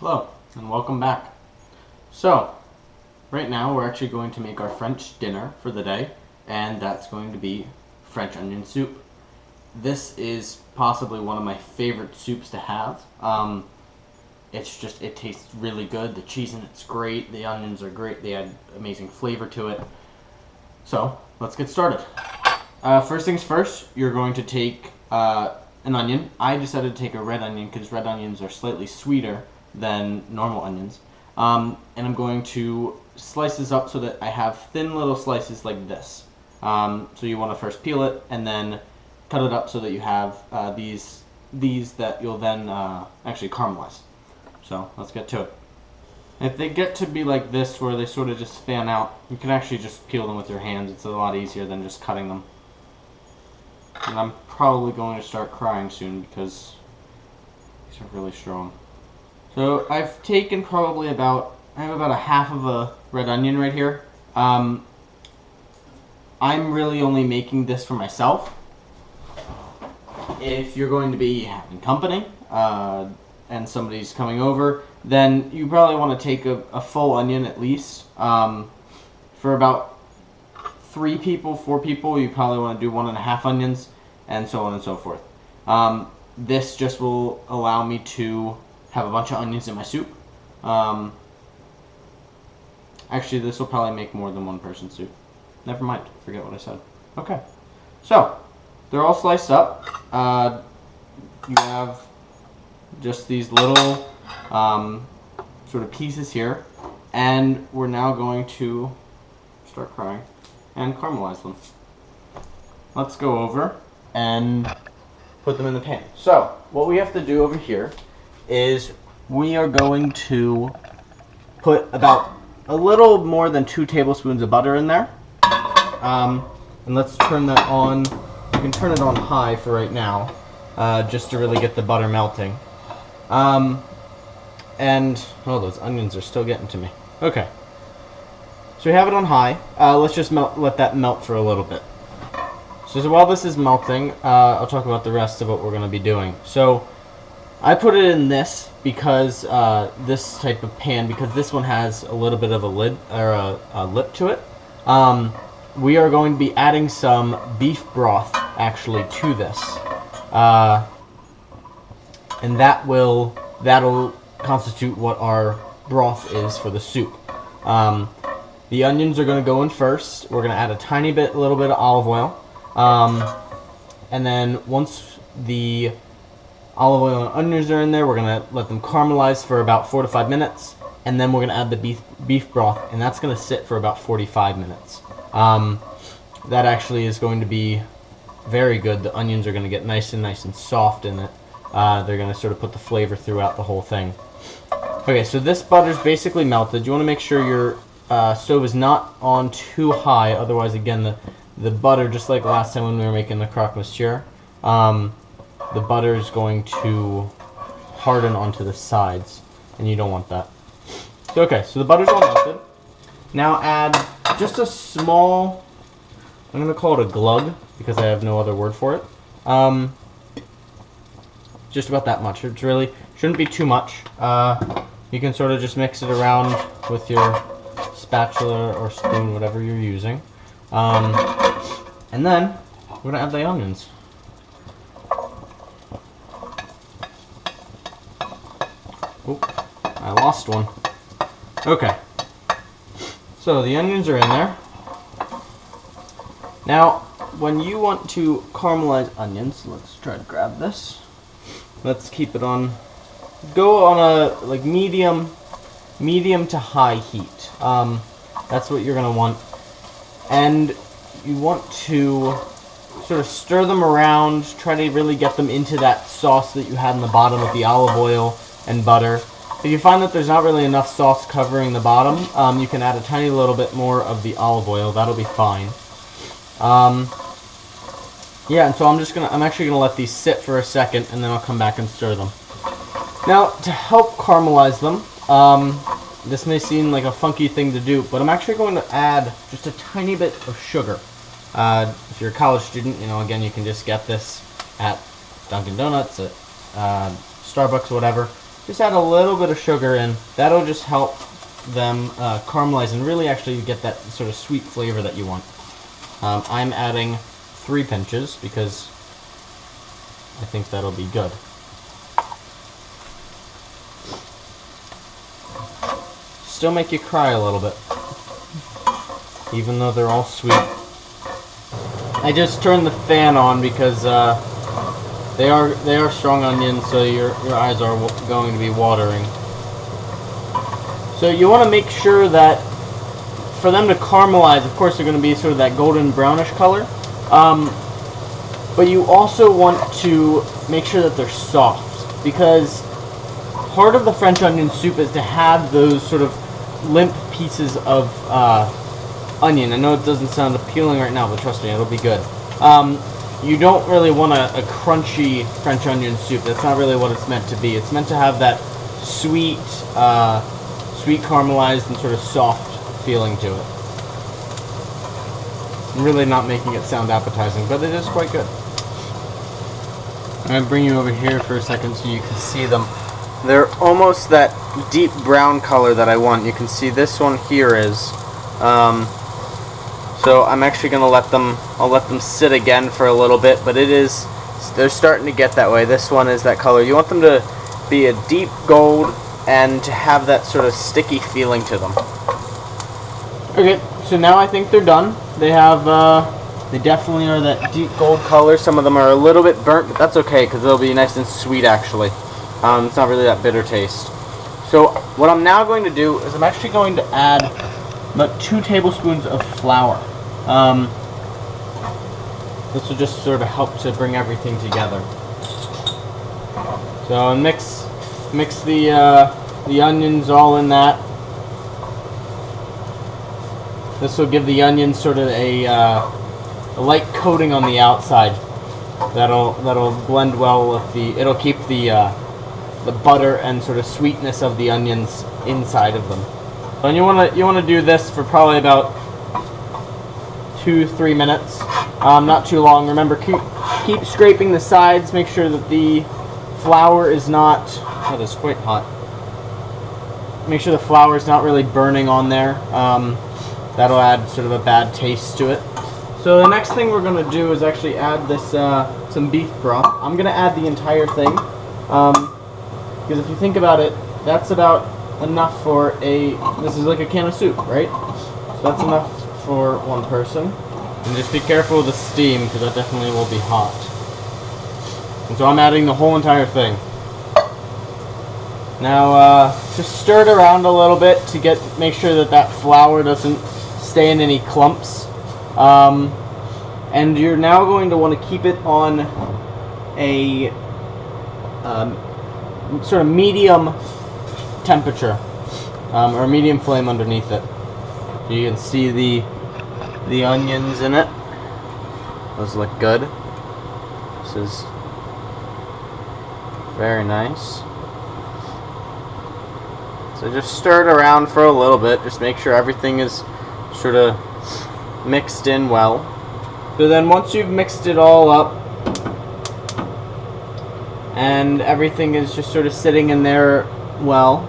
Hello, and welcome back. So, right now we're actually going to make our French dinner for the day, and that's going to be French onion soup. This is possibly one of my favorite soups to have. It tastes really good. The cheese in it's great. The onions are great. They add amazing flavor to it. So, let's get started. First things first, you're going to take an onion. I decided to take a red onion because red onions are slightly sweeter than normal onions. And I'm going to slice this up so that I have thin little slices like this. So you want to first peel it and then cut it up so that you have these that you'll then actually caramelize. So let's get to it. If they get to be like this where they sort of just fan out, you can actually just peel them with your hands. It's a lot easier than just cutting them. And I'm probably going to start crying soon because these are really strong. So I've taken probably I have about a half of a red onion right here. I'm really only making this for myself. If you're going to be having company and somebody's coming over, then you probably want to take a full onion at least. For about 3 people, 4 people, you probably want to do 1.5 onions, and so on and so forth. This just will allow me to have a bunch of onions in my soup. Actually, this will probably make more than one person's soup. Never mind, forget what I said. Okay, so they're all sliced up. You have just these little sort of pieces here, and we're now going to start crying and caramelize them. Let's go over and put them in the pan. So what we have to do over here is we are going to put about a little more than 2 tablespoons of butter in there. And let's turn that on. You can turn it on high for right now, just to really get the butter melting. And those onions are still getting to me. Okay. So we have it on high. Let's just let that melt for a little bit. So while this is melting, I'll talk about the rest of what we're going to be doing. So I put it in this because this type of pan, because this one has a little bit of a lid or a lip to it. We are going to be adding some beef broth actually to this, and that'll constitute what our broth is for the soup. The onions are going to go in first. We're going to add a little bit of olive oil, and then once the olive oil and onions are in there, we're going to let them caramelize for about 4 to 5 minutes, and then we're going to add the beef broth, and that's going to sit for about 45 minutes. That actually is going to be very good. The onions are going to get nice and soft in it. They're going to sort of put the flavor throughout the whole thing. Okay, so this butter's basically melted. You want to make sure your stove is not on too high, otherwise, again, the butter, just like last time when we were making the croque monsieur, the butter is going to harden onto the sides, and you don't want that. So, okay, so the butter's all melted. Now add just a small, I'm going to call it a glug, because I have no other word for it. Just about that much. It really shouldn't be too much. You can sort of just mix it around with your spatula or spoon, whatever you're using. And then we're going to add the onions. Oh, I lost one. Okay. So the onions are in there. Now, when you want to caramelize onions, let's try to grab this. Let's keep it on. Go on a like medium to high heat. That's what you're gonna want, and you want to sort of stir them around. Try to really get them into that sauce that you had in the bottom with the olive oil and butter. If you find that there's not really enough sauce covering the bottom, you can add a tiny little bit more of the olive oil. That'll be fine. Yeah, and so I'm actually gonna let these sit for a second, and then I'll come back and stir them. Now, to help caramelize them, this may seem like a funky thing to do, but I'm actually going to add just a tiny bit of sugar. If you're a college student, again, you can just get this at Dunkin' Donuts, at Starbucks, whatever. just add a little bit of sugar in. That'll just help them caramelize and really actually get that sort of sweet flavor that you want. I'm adding 3 pinches because I think that'll be good. Still make you cry a little bit, even though they're all sweet. I just turned the fan on because they are strong onions, so your eyes are going to be watering. So you want to make sure that for them to caramelize, of course they're going to be sort of that golden brownish color, but you also want to make sure that they're soft, because part of the French onion soup is to have those sort of limp pieces of onion. I know it doesn't sound appealing right now, but trust me, it'll be good. You don't really want a crunchy French onion soup. That's not really what it's meant to be. It's meant to have that sweet, sweet caramelized and sort of soft feeling to it. I'm really not making it sound appetizing, but it is quite good. I'm going to bring you over here for a second so you can see them. They're almost that deep brown color that I want. You can see this one here is. So I'm actually going to I'll let them sit again for a little bit, but they're starting to get that way. This one is that color. You want them to be a deep gold and to have that sort of sticky feeling to them. Okay, so now I think they're done. They definitely are that deep gold color. Some of them are a little bit burnt, but that's okay because they'll be nice and sweet actually. It's not really that bitter taste. So what I'm now going to do is I'm actually going to add about 2 tablespoons of flour. This will just sort of help to bring everything together. So mix the onions all in that. This will give the onions sort of a light coating on the outside. That'll blend well with it'll keep the butter and sort of sweetness of the onions inside of them. And you want to do this for probably about 2-3 minutes, not too long. Remember, keep scraping the sides. Make sure that the flour is not. That is quite hot. Make sure the flour is not really burning on there. That'll add sort of a bad taste to it. So the next thing we're going to do is actually add this some beef broth. I'm going to add the entire thing because if you think about it, that's about enough for this is like a can of soup, right? So that's enough for one person. And just be careful with the steam because that definitely will be hot. And so I'm adding the whole entire thing. Now just stir it around a little bit to make sure that flour doesn't stay in any clumps. And you're now going to want to keep it on a sort of medium temperature or medium flame underneath it. So you can see the onions in it. Those look good. This is very nice. So just stir it around for a little bit. Just make sure everything is sort of mixed in well. So then once you've mixed it all up and everything is just sort of sitting in there well,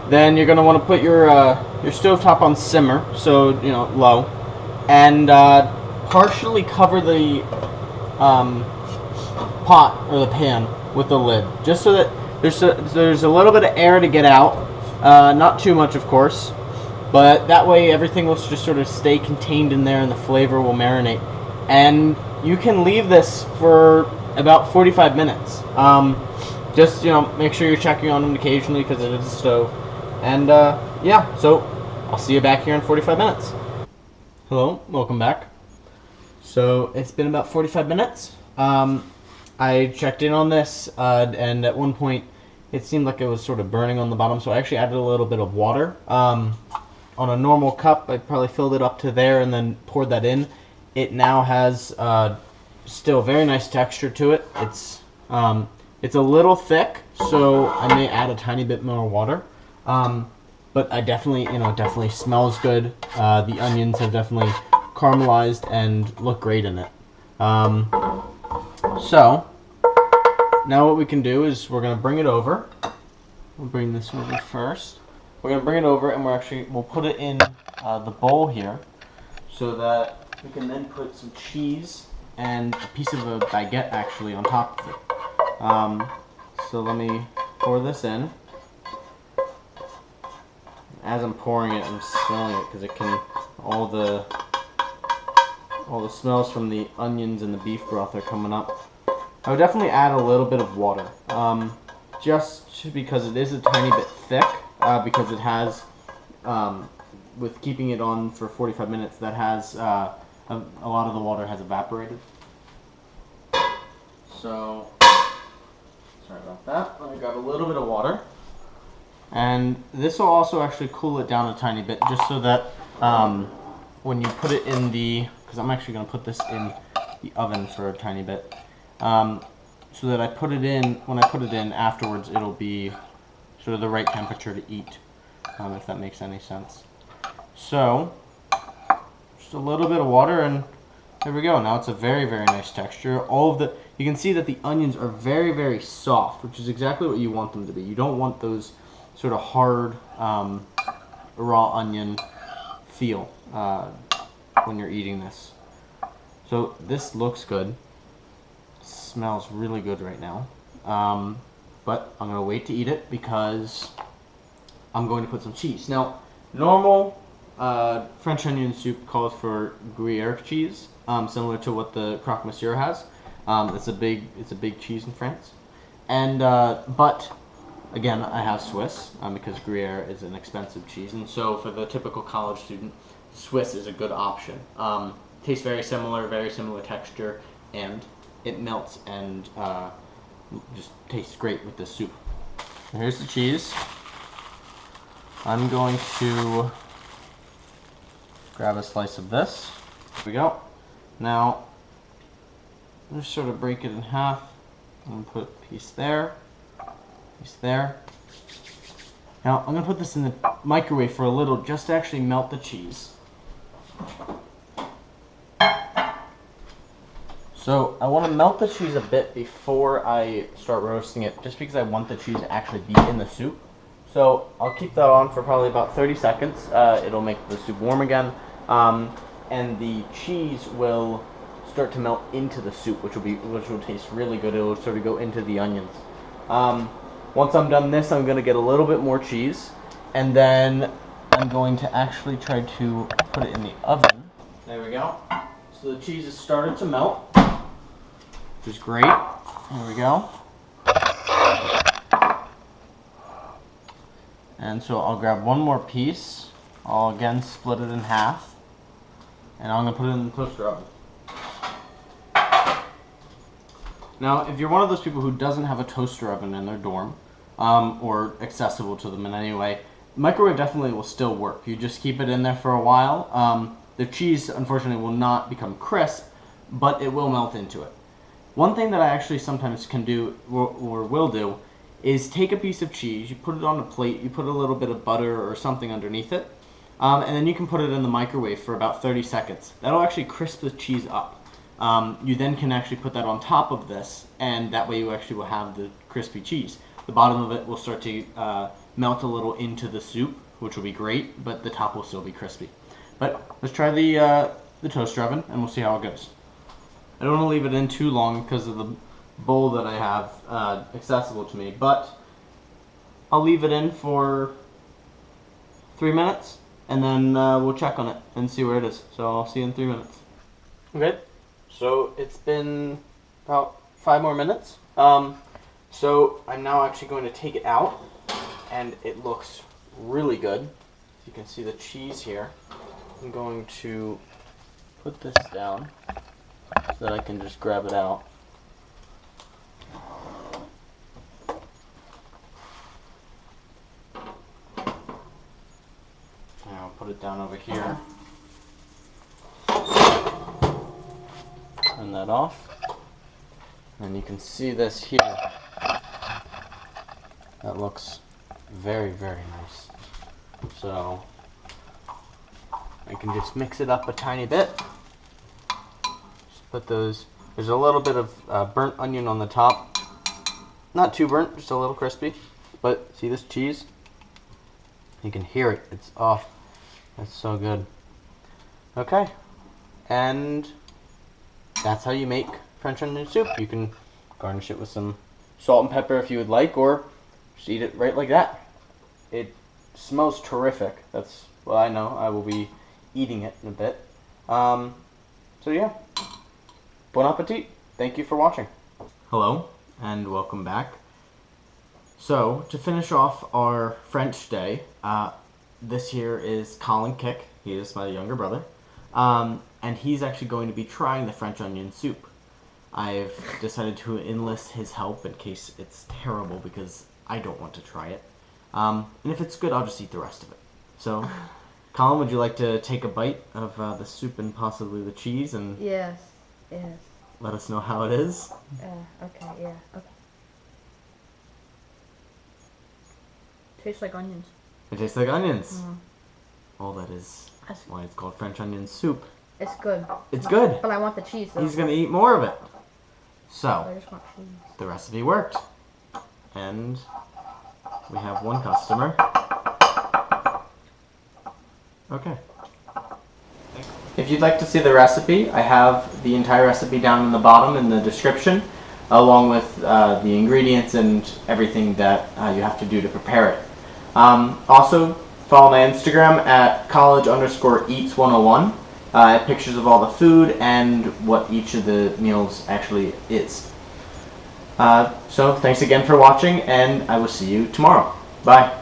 then you're going to want to put your stovetop on simmer, so low, and partially cover the pot or the pan with the lid, just so that there's a little bit of air to get out. Not too much, of course, but that way everything will just sort of stay contained in there and the flavor will marinate. And you can leave this for about 45 minutes. Just make sure you're checking on them occasionally because it is a stove. And yeah, so I'll see you back here in 45 minutes. Hello, welcome back. So it's been about 45 minutes. I checked in on this, and at one point it seemed like it was sort of burning on the bottom, so I actually added a little bit of water. On a normal cup, I probably filled it up to there and then poured that in. It now has still very nice texture to it. It's a little thick, so I may add a tiny bit more water. But I definitely, it definitely smells good. The onions have definitely caramelized and look great in it. So now what we can do is we're going to bring it over We'll bring this over first. We're going to bring it over and we'll put it in the bowl here so that we can then put some cheese and a piece of a baguette actually on top of it. So let me pour this in. As I'm pouring it, I'm smelling it because it can, all the smells from the onions and the beef broth are coming up. I would definitely add a little bit of water, just because it is a tiny bit thick, because it has, with keeping it on for 45 minutes, that has, a lot of the water has evaporated. So, sorry about that. Let me grab a little bit of water. And this will also actually cool it down a tiny bit, just so that when you put it in the, because I'm actually going to put this in the oven for a tiny bit, so that when I put it in afterwards, it'll be sort of the right temperature to eat, if that makes any sense. So, just a little bit of water, and there we go. Now it's a very, very nice texture. You can see that the onions are very, very soft, which is exactly what you want them to be. You don't want those sort of hard raw onion feel when you're eating this. So this looks good. Smells really good right now. But I'm going to wait to eat it because I'm going to put some cheese. Now, normal French onion soup calls for Gruyere cheese, similar to what the croque monsieur has. It's a big cheese in France. And but again, I have Swiss because Gruyere is an expensive cheese, and so for the typical college student, Swiss is a good option. Tastes very similar texture, and it melts and just tastes great with this soup. So here's the cheese. I'm going to grab a slice of this. Here we go. Now, just sort of break it in half. I'm going to put a piece there. There. Now I'm going to put this in the microwave for a little, just to actually melt the cheese. So I want to melt the cheese a bit before I start roasting it, just because I want the cheese to actually be in the soup. So I'll keep that on for probably about 30 seconds. It'll make the soup warm again, and the cheese will start to melt into the soup, which will taste really good. It will sort of go into the onions. Once I'm done this, I'm going to get a little bit more cheese, and then I'm going to actually try to put it in the oven. There we go. So the cheese has started to melt, which is great. There we go. And so I'll grab one more piece. I'll again split it in half, and I'm going to put it in the toaster oven. Now, if you're one of those people who doesn't have a toaster oven in their dorm, or accessible to them in any way, microwave definitely will still work. You just keep it in there for a while. The cheese, unfortunately, will not become crisp, but it will melt into it. One thing that I actually sometimes can do, or will do, is take a piece of cheese, you put it on a plate, you put a little bit of butter or something underneath it, and then you can put it in the microwave for about 30 seconds. That'll actually crisp the cheese up. You then can actually put that on top of this, and that way you actually will have the crispy cheese. The bottom of it will start to melt a little into the soup, which will be great, but the top will still be crispy. But let's try the toaster oven, and we'll see how it goes. I don't want to leave it in too long because of the bowl that I have accessible to me, but I'll leave it in for 3 minutes, and then we'll check on it and see where it is. So I'll see you in 3 minutes. Okay, so it's been about 5 more minutes. So I'm now actually going to take it out, and it looks really good. You can see the cheese here. I'm going to put this down so that I can just grab it out. And I'll put it down over here. Turn that off. And you can see this here. That looks very, very nice. So I can just mix it up a tiny bit. Just put those. There's a little bit of burnt onion on the top. Not too burnt, just a little crispy. But see this cheese? You can hear it. It's off. That's so good. Okay. And that's how you make French onion soup. You can garnish it with some salt and pepper if you would like, or just eat it right like that. It smells terrific. That's what I know. I will be eating it in a bit. So yeah. Bon appetit. Thank you for watching. Hello, and welcome back. So, to finish off our French day, this here is Colin Kick. He is my younger brother. And he's actually going to be trying the French onion soup. I've decided to enlist his help in case it's terrible because I don't want to try it. And if it's good, I'll just eat the rest of it. So, Colin, would you like to take a bite of the soup and possibly the cheese and yes. let us know how it is? Okay, yeah. Okay. Tastes like onions. It tastes like onions. Mm-hmm. Well, that is why it's called French onion soup. It's good. It's good. But I want the cheese, though. He's going to eat more of it. So, I just want cheese. the recipe worked. And we have one customer. Okay. If you'd like to see the recipe, I have the entire recipe down in the bottom in the description, along with the ingredients and everything that you have to do to prepare it. Also, follow my Instagram at college_eats101. I have pictures of all the food and what each of the meals actually is. So thanks again for watching, and I will see you tomorrow. Bye.